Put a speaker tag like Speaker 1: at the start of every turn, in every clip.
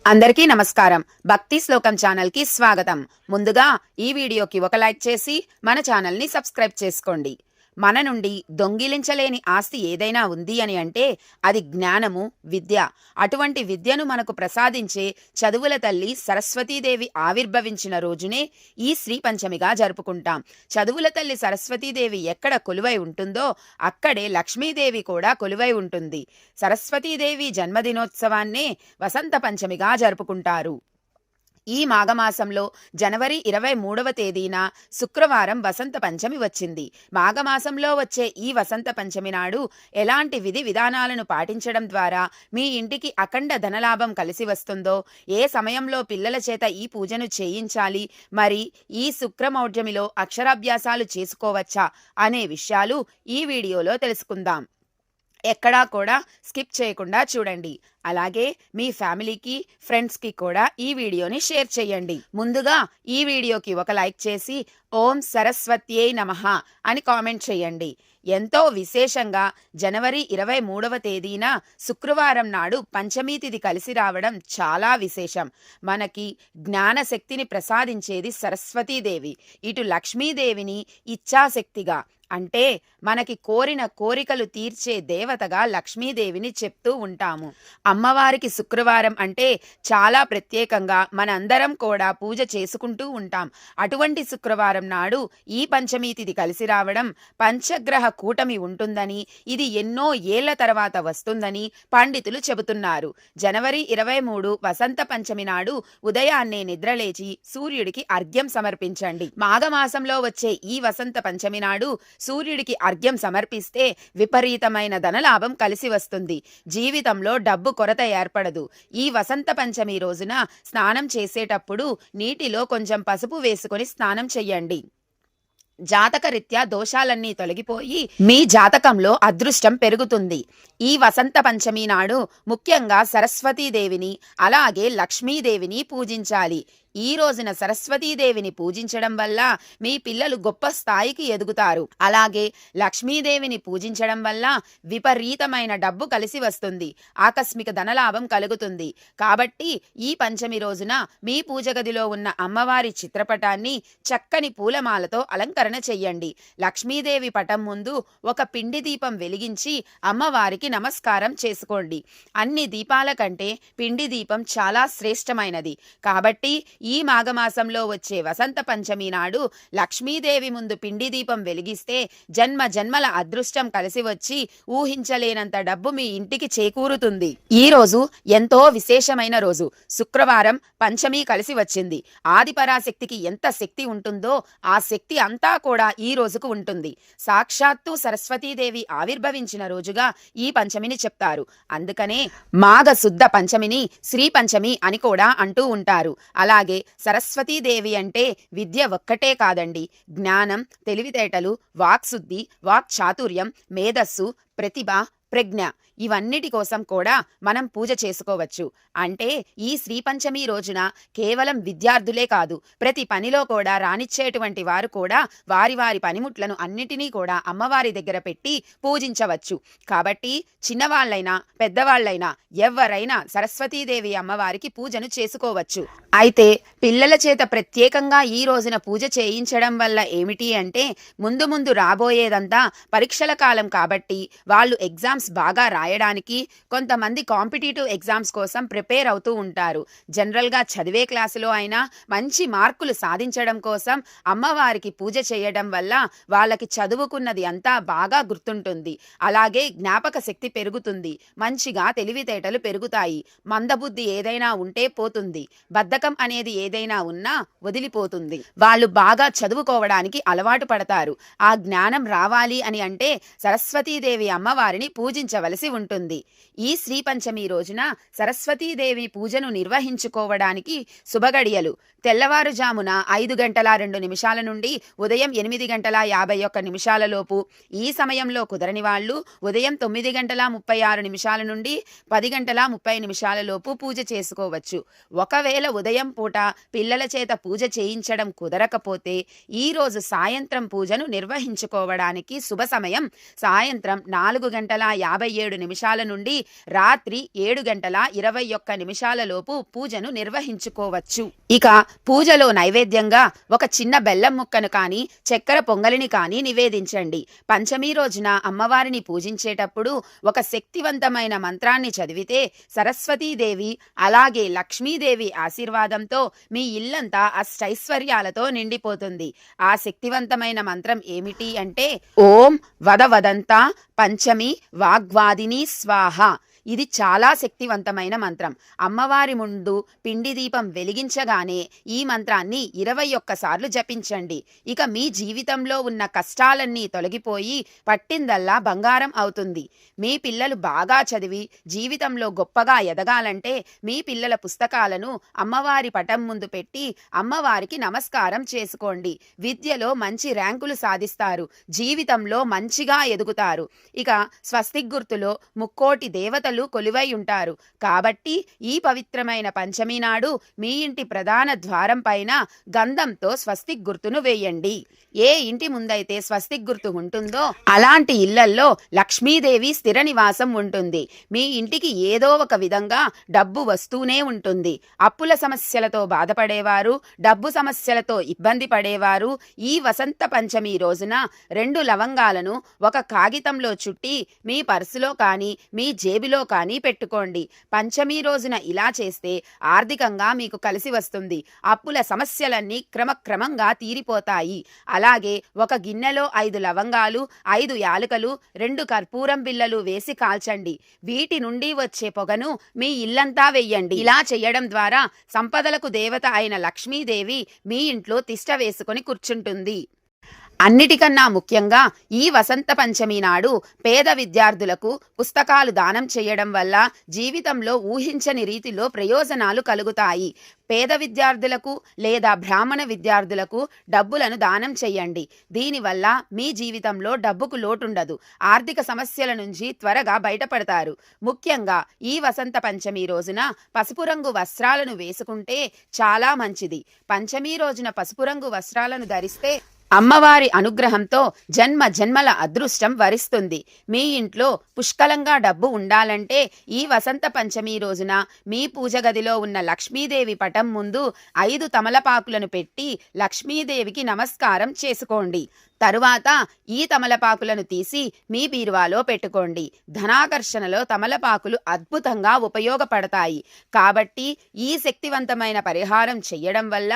Speaker 1: అందరికీ నమస్కారం. భక్తి శ్లోకం ఛానల్ కి స్వాగతం. ముందుగా ఈ వీడియోకి ఒక లైక్ చేసి మన ఛానల్ ని సబ్స్క్రైబ్ చేసుకోండి. మన నుండి దొంగిలించలేని ఆస్తి ఏదైనా ఉంది అని అంటే అది జ్ఞానము, విద్య. అటువంటి విద్యను మనకు ప్రసాదించే చదువుల తల్లి సరస్వతీదేవి ఆవిర్భవించిన రోజునే ఈ శ్రీ పంచమిగా జరుపుకుంటాం. చదువుల తల్లి సరస్వతీదేవి ఎక్కడ కొలువై ఉంటుందో అక్కడే లక్ష్మీదేవి కూడా కొలువై ఉంటుంది. సరస్వతీదేవి జన్మదినోత్సవాన్నే వసంత పంచమిగా జరుపుకుంటారు. ఈ మాఘమాసంలో జనవరి 23వ తేదీన శుక్రవారం వసంత పంచమి వచ్చింది. మాఘమాసంలో వచ్చే ఈ వసంత పంచమి నాడు ఎలాంటి విధి విధానాలను పాటించడం ద్వారా మీ ఇంటికి అఖండ ధనలాభం కలిసి వస్తుందో, ఏ సమయంలో పిల్లల చేత ఈ పూజను చేయించాలి, మరి ఈ శుక్రమౌఢ్యమిలో అక్షరాభ్యాసాలు చేసుకోవచ్చా అనే విషయాలు ఈ వీడియోలో తెలుసుకుందాం. ఎక్కడా కూడా స్కిప్ చేయకుండా చూడండి. అలాగే మీ ఫ్యామిలీకి, ఫ్రెండ్స్కి కూడా ఈ వీడియోని షేర్ చేయండి. ముందుగా ఈ వీడియోకి ఒక లైక్ చేసి ఓం సరస్వత్యై నమః అని కామెంట్ చేయండి. ఎంతో విశేషంగా జనవరి 23వ తేదీన శుక్రవారం నాడు పంచమీ తిథి కలిసి రావడం చాలా విశేషం. మనకి జ్ఞానశక్తిని ప్రసాదించేది సరస్వతీదేవి, ఇటు లక్ష్మీదేవిని ఇచ్ఛాశక్తిగా అంటే మనకి కోరిన కోరికలు తీర్చే దేవతగా లక్ష్మీదేవిని చెప్తూ ఉంటాము. అమ్మవారికి శుక్రవారం అంటే చాలా ప్రత్యేకంగా మనందరం కూడా పూజ చేసుకుంటూ ఉంటాం. అటువంటి శుక్రవారం నాడు ఈ పంచమీ తిథి కలిసి రావడం, పంచగ్రహ కూటమి ఉంటుందని, ఇది ఎన్నో ఏళ్ల తర్వాత వస్తుందని పండితులు చెబుతున్నారు. జనవరి 23 వసంత పంచమి నాడు ఉదయాన్నే నిద్రలేచి సూర్యుడికి అర్ఘ్యం సమర్పించండి. మాఘమాసంలో వచ్చే ఈ వసంత పంచమి నాడు సూర్యుడికి అర్ఘ్యం సమర్పిస్తే విపరీతమైన ధనలాభం కలిసి వస్తుంది. జీవితంలో డబ్బు కొరత ఏర్పడదు. ఈ వసంత పంచమి రోజున స్నానం చేసేటప్పుడు నీటిలో కొంచెం పసుపు వేసుకొని స్నానం చెయ్యండి. జాతకరీత్యా దోషాలన్నీ తొలగిపోయి మీ జాతకంలో అదృష్టం పెరుగుతుంది. ఈ వసంత పంచమి నాడు ముఖ్యంగా సరస్వతీదేవిని అలాగే లక్ష్మీదేవిని పూజించాలి. ఈ రోజున సరస్వతీదేవిని పూజించడం వల్ల మీ పిల్లలు గొప్ప స్థాయికి ఎదుగుతారు. అలాగే లక్ష్మీదేవిని పూజించడం వల్ల విపరీతమైన డబ్బు కలిసి వస్తుంది, ఆకస్మిక ధనలాభం కలుగుతుంది. కాబట్టి ఈ పంచమి రోజున మీ పూజ గదిలో ఉన్న అమ్మవారి చిత్రపటాన్ని చక్కని పూలమాలతో అలంకరణ చెయ్యండి. లక్ష్మీదేవి పటం ముందు ఒక పిండి దీపం వెలిగించి అమ్మవారికి నమస్కారం చేసుకోండి. అన్ని దీపాల కంటే పిండి దీపం చాలా శ్రేష్టమైనది. కాబట్టి ఈ మాఘమాసంలో వచ్చే వసంత పంచమి నాడు లక్ష్మీదేవి ముందు పిండి దీపం వెలిగిస్తే జన్మ జన్మల అదృష్టం కలిసి వచ్చి ఊహించలేనంత డబ్బు మీ ఇంటికి చేకూరుతుంది. ఈ రోజు ఎంతో విశేషమైన రోజు. శుక్రవారం పంచమి కలిసి వచ్చింది. ఆదిపరాశక్తికి ఎంత శక్తి ఉంటుందో ఆ శక్తి అంతా కూడా ఈ రోజుకు ఉంటుంది. సాక్షాత్తు సరస్వతీదేవి ఆవిర్భవించిన రోజుగా ఈ పంచమిని చెప్తారు. అందుకనే మాఘ శుద్ధ పంచమిని శ్రీ పంచమి అని కూడా అంటూ ఉంటారు. అలాగే సరస్వతీదేవి అంటే విద్య ఒక్కటే కాదండి, జ్ఞానం, తెలివితేటలు, వాక్శుద్ధి, వాక్చాతుర్యం, మేధస్సు, ప్రతిభ, ప్రజ్ఞ ఇవన్నిటి కోసం కూడా మనం పూజ చేసుకోవచ్చు. అంటే ఈ శ్రీ పంచమి రోజున కేవలం విద్యార్థులే కాదు, ప్రతి పనిలో కూడా రానిచ్చేటువంటి వారు కూడా వారి వారి పనిముట్లను అన్నిటినీ కూడా అమ్మవారి దగ్గర పెట్టి పూజించవచ్చు. కాబట్టి చిన్నవాళ్ళైనా పెద్దవాళ్ళైనా ఎవరైనా సరస్వతీదేవి అమ్మవారికి పూజను చేసుకోవచ్చు. అయితే పిల్లల చేత ప్రత్యేకంగా ఈ రోజున పూజ చేయించడం వల్ల ఏమిటి అంటే ముందు ముందు రాబోయేదంతా పరీక్షల కాలం కాబట్టి వాళ్ళు ఎగ్జామ్స్ బాగా రాయడానికి, కొంతమంది కాంపిటేటివ్ ఎగ్జామ్స్ కోసం ప్రిపేర్ అవుతూ ఉంటారు. జనరల్గా చదివే క్లాసులో అయినా మంచి మార్కులు సాధించడం కోసం అమ్మవారికి పూజ చేయడం వల్ల వాళ్ళకి చదువుకున్నది అంతా బాగా గుర్తుంటుంది. అలాగే జ్ఞాపక శక్తి పెరుగుతుంది, మంచిగా తెలివితేటలు పెరుగుతాయి, మందబుద్ధి ఏదైనా ఉంటే పోతుంది, బద్ధకం అనేది ఏదైనా ఉన్నా వదిలిపోతుంది. వాళ్ళు బాగా చదువుకోవడానికి అలవాటు పడతారు. ఆ జ్ఞానం రావాలి అని అంటే సరస్వతీదేవి అమ్మవారిని పూజించవలసి ఉంటుంది. ఈ శ్రీ పంచమి రోజున సరస్వతీదేవి పూజను నిర్వహించుకోవడానికి శుభగడియలు తెల్లవారుజామున 5:02 నుండి ఉదయం 8:51 లోపు. ఈ సమయంలో కుదరని వాళ్ళు ఉదయం 9:36 నుండి 10:30 లోపు పూజ చేసుకోవచ్చు. ఒకవేళ ఉదయం పూట పిల్లల చేత పూజ చేయించడం కుదరకపోతే ఈ రోజు సాయంత్రం పూజను నిర్వహించుకోవడానికి శుభ సమయం సాయంత్రం 4:57 నిమిషాల నుండి రాత్రి 7:21 లోపు పూజను నిర్వహించుకోవచ్చు. ఇక పూజలో నైవేద్యంగా ఒక చిన్న బెల్లం ముక్కను కానీ చక్కెర పొంగలిని కానీ నివేదించండి. పంచమి రోజున అమ్మవారిని పూజించేటప్పుడు ఒక శక్తివంతమైన మంత్రాన్ని చదివితే సరస్వతీదేవి అలాగే లక్ష్మీదేవి ఆశీర్వాదంతో మీ ఇల్లంతా అష్టైశ్వర్యాలతో నిండిపోతుంది. ఆ శక్తివంతమైన మంత్రం ఏమిటి అంటే ఓం వదవదంతా పంచమి వాగ్వాదిని స్వాహ. ఇది చాలా శక్తివంతమైన మంత్రం. అమ్మవారి ముందు పిండి దీపం వెలిగించగానే ఈ మంత్రాన్ని 21 సార్లు జపించండి. ఇక మీ జీవితంలో ఉన్న కష్టాలన్నీ తొలగిపోయి పట్టిందల్లా బంగారం అవుతుంది. మీ పిల్లలు బాగా చదివి జీవితంలో గొప్పగా ఎదగాలంటే మీ పిల్లల పుస్తకాలను అమ్మవారి పటం ముందు పెట్టి అమ్మవారికి నమస్కారం చేసుకోండి. విద్యలో మంచి ర్యాంకులు సాధిస్తారు. జీవితంలో మంచిగా ఎదుగుతారు. ఇక స్వస్తిక్ గుర్తులో ముక్కోటి దేవతలు కొలువై ఉంటారు. కాబట్టి ఈ పవిత్రమైన పంచమి నాడు మీ ఇంటి ప్రధాన ద్వారం పైన గంధంతో స్వస్తిక్ గుర్తును వేయండి. ఏ ఇంటి ముందైతే స్వస్తిక్ గుర్తు ఉంటుందో అలాంటి ఇళ్లల్లో లక్ష్మీదేవి స్థిర నివాసం ఉంటుంది. మీ ఇంటికి ఏదో ఒక విధంగా డబ్బు వస్తూనే ఉంటుంది. అప్పుల సమస్యలతో బాధపడేవారు, డబ్బు సమస్యలతో ఇబ్బంది పడేవారు ఈ వసంత పంచమి రోజున 2 లవంగాలను ఒక కాగితంలో చుట్టి మీ పర్సులో కానీ మీ జేబులో కానీ పెట్టుకోండి. పంచమి రోజున ఇలా చేస్తే ఆర్థికంగా మీకు కలిసి వస్తుంది. అప్పుల సమస్యలన్నీ క్రమక్రమంగా తీరిపోతాయి. అలాగే ఒక గిన్నెలో 5 లవంగాలు, 5 యాలకులు, 2 కర్పూరం బిళ్ళలు వేసి కాల్చండి. వీటి నుండి వచ్చే పొగను మీ ఇల్లంతా వెయ్యండి. ఇలా చేయడం ద్వారా సంపదలకు దేవత అయిన లక్ష్మీదేవి మీ ఇంట్లో తిష్ట వేసుకొని కూర్చుంటుంది. అన్నిటికన్నా ముఖ్యంగా ఈ వసంత పంచమి నాడు పేద విద్యార్థులకు పుస్తకాలు దానం చేయడం వల్ల జీవితంలో ఊహించని రీతిలో ప్రయోజనాలు కలుగుతాయి. పేద విద్యార్థులకు లేదా బ్రాహ్మణ విద్యార్థులకు డబ్బులను దానం చేయండి. దీనివల్ల మీ జీవితంలో డబ్బుకు లోటుండదు. ఆర్థిక సమస్యల నుంచి త్వరగా బయటపడతారు. ముఖ్యంగా ఈ వసంత పంచమి రోజున పసుపు రంగు వస్త్రాలను వేసుకుంటే చాలా మంచిది. పంచమి రోజున పసుపు రంగు వస్త్రాలను ధరిస్తే అమ్మవారి అనుగ్రహంతో జన్మ జన్మల అదృష్టం వరిస్తుంది. మీ ఇంట్లో పుష్కలంగా డబ్బు ఉండాలంటే ఈ వసంత పంచమి రోజున మీ పూజ గదిలో ఉన్న లక్ష్మీదేవి పటం ముందు 5 తమలపాకులను పెట్టి లక్ష్మీదేవికి నమస్కారం చేసుకోండి. తరువాత ఈ తమలపాకులను తీసి మీ బీరువాలో పెట్టుకోండి. ధనాకర్షణలో తమలపాకులు అద్భుతంగా ఉపయోగపడతాయి. కాబట్టి ఈ శక్తివంతమైన పరిహారం చెయ్యడం వల్ల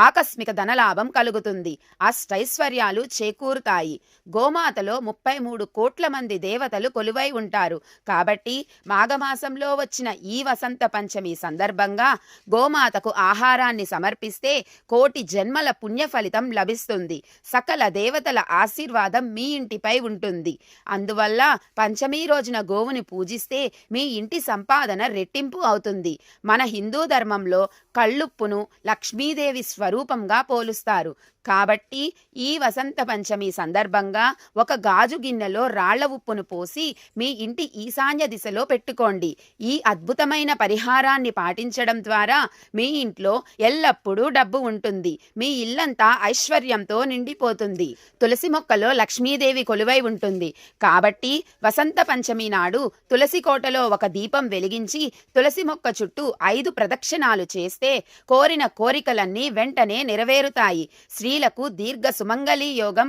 Speaker 1: ఆకస్మిక ధనలాభం కలుగుతుంది. అష్టైశ్వర్యాలు చేకూరుతాయి. గోమాతలో 33 కోట్ల మంది దేవతలు కొలువై ఉంటారు. కాబట్టి మాఘమాసంలో వచ్చిన ఈ వసంత పంచమి సందర్భంగా గోమాతకు ఆహారాన్ని సమర్పిస్తే కోటి జన్మల పుణ్య ఫలితం లభిస్తుంది. సకల దేవతల ఆశీర్వాదం మీ ఇంటిపై ఉంటుంది. అందువల్ల పంచమి రోజున గోవుని పూజిస్తే మీ ఇంటి సంపాదన రెట్టింపు అవుతుంది. మన హిందూ ధర్మంలో కళ్ళుప్పును లక్ష్మీదేవి స్వరూపంగా పోలుస్తారు. కాబట్టి ఈ వసంత పంచమి సందర్భంగా ఒక గాజు గిన్నెలో రాళ్ల ఉప్పును పోసి మీ ఇంటి ఈశాన్య దిశలో పెట్టుకోండి. ఈ అద్భుతమైన పరిహారాన్ని పాటించడం ద్వారా మీ ఇంట్లో ఎల్లప్పుడూ డబ్బు ఉంటుంది. మీ ఇల్లంతా ఐశ్వర్యంతో నిండిపోతుంది. తులసి మొక్కలో లక్ష్మీదేవి కొలువై ఉంటుంది. కాబట్టి వసంత పంచమి నాడు తులసి కోటలో ఒక దీపం వెలిగించి తులసి మొక్క చుట్టూ 5 ప్రదక్షిణాలు చేస్తే కోరిన కోరికలన్నీ వెంటనే నెరవేరుతాయి. స్త్రీలకు దీర్ఘ సుమంగళి యోగం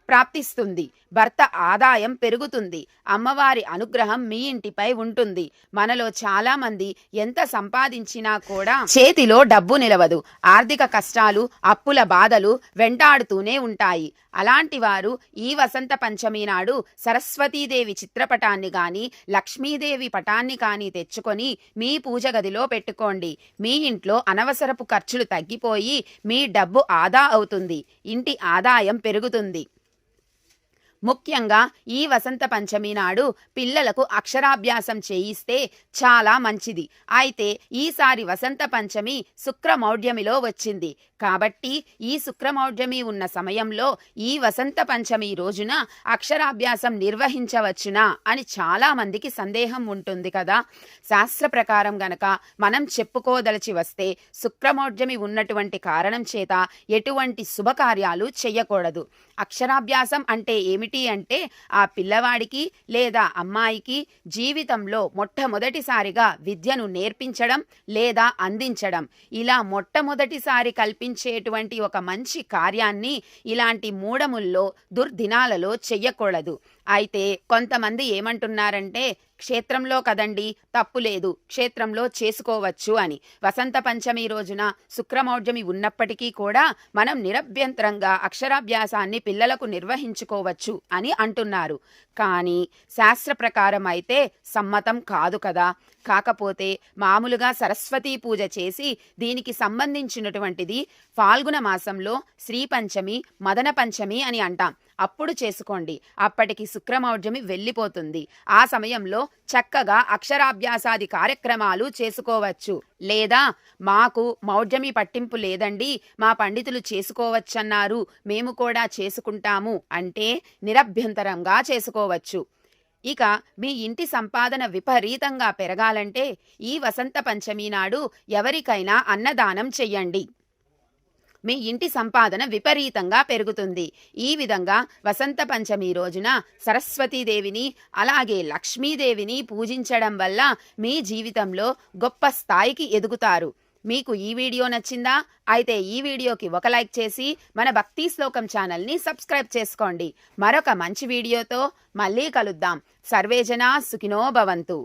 Speaker 1: ప్రాప్తిస్తుంది. భర్త ఆదాయం పెరుగుతుంది. అమ్మవారి అనుగ్రహం మీ ఇంటిపై ఉంటుంది. మనలో చాలా మంది ఎంత సంపాదించినా కూడా చేతిలో డబ్బు నిలవదు. ఆర్థిక కష్టాలు, అప్పుల బాధలు వెంటాడుతూనే ఉంటాయి. అలాంటి వారు ఈ వసంత పంచమి నాడు సరస్వతీదేవి చిత్రపటాన్ని కానీ లక్ష్మీదేవి పటాన్ని కానీ తెచ్చుకొని మీ పూజ గదిలో పెట్టుకోండి. మీ ఇంట్లో అనవసరపు ఖర్చులు తగ్గిపోయి మీ డబ్బు ఆదా అవుతుంది. ఇంటి ఆదాయం పెరుగుతుంది. ముఖ్యంగా ఈ వసంత పంచమి నాడు పిల్లలకు అక్షరాభ్యాసం చేయిస్తే చాలా మంచిది. అయితే ఈసారి వసంత పంచమి శుక్రమౌఢ్యమిలో వచ్చింది. కాబట్టి ఈ శుక్రమౌఢ్యమి ఉన్న సమయంలో ఈ వసంత పంచమి రోజున అక్షరాభ్యాసం నిర్వహించవచ్చునా అని చాలా మందికి సందేహం ఉంటుంది కదా. శాస్త్ర ప్రకారం గనక మనం చెప్పుకోదలచి వస్తే శుక్రమౌఢ్యమి ఉన్నటువంటి కారణం చేత ఎటువంటి శుభకార్యాలు చెయ్యకూడదు. అక్షరాభ్యాసం అంటే ఏమిటి ఏమిటి అంటే ఆ పిల్లవాడికి లేదా అమ్మాయికి జీవితంలో మొట్టమొదటిసారిగా విద్యను నేర్పించడం లేదా అందించడం. ఇలా మొట్టమొదటిసారి కల్పించేటువంటి ఒక మంచి కార్యాన్ని ఇలాంటి మూఢముల్లో దుర్దినాలలో చెయ్యకూడదు. అయితే కొంతమంది ఏమంటున్నారంటే క్షేత్రంలో కదండి, తప్పు లేదు, క్షేత్రంలో చేసుకోవచ్చు అని. వసంత పంచమి రోజున శుక్రమౌఢ్యమి ఉన్నప్పటికీ కూడా మనం నిరభ్యంతరంగా అక్షరాభ్యాసాన్ని పిల్లలకు నిర్వహించుకోవచ్చు అని అంటున్నారు. కానీ శాస్త్ర ప్రకారం అయితే సమ్మతం కాదు కదా. కాకపోతే మామూలుగా సరస్వతీ పూజ చేసి దీనికి సంబంధించినటువంటిది ఫాల్గుణ మాసంలో శ్రీ పంచమి, మదన పంచమి అని అంటాం. అప్పుడు చేసుకోండి. అప్పటికి శుక్రమౌఢ్యమి వెళ్ళిపోతుంది. ఆ సమయంలో చక్కగా అక్షరాభ్యాసాది కార్యక్రమాలు చేసుకోవచ్చు. లేదా మాకు మౌఢ్యమి పట్టింపు లేదండి, మా పండితులు చేసుకోవచ్చన్నారు, మేము కూడా చేసుకుంటాము అంటే నిరభ్యంతరంగా చేసుకోవచ్చు. ఇక మీ ఇంటి సంపాదన విపరీతంగా పెరగాలంటే ఈ వసంత పంచమి నాడు ఎవరికైనా అన్నదానం చెయ్యండి. మీ ఇంటి సంపాదన విపరీతంగా పెరుగుతుంది. ఈ విధంగా వసంత పంచమి రోజున సరస్వతీదేవిని అలాగే లక్ష్మీదేవిని పూజించడం వల్ల మీ జీవితంలో గొప్ప స్థాయికి ఎదుగుతారు. మీకు ఈ వీడియో నచ్చిందా? అయితే ఈ వీడియోకి ఒక లైక్ చేసి మన భక్తి శ్లోకం ఛానల్ని సబ్స్క్రైబ్ చేసుకోండి. మరొక మంచి వీడియోతో మళ్ళీ కలుద్దాం. సర్వేజనా సుఖినో భవంతు.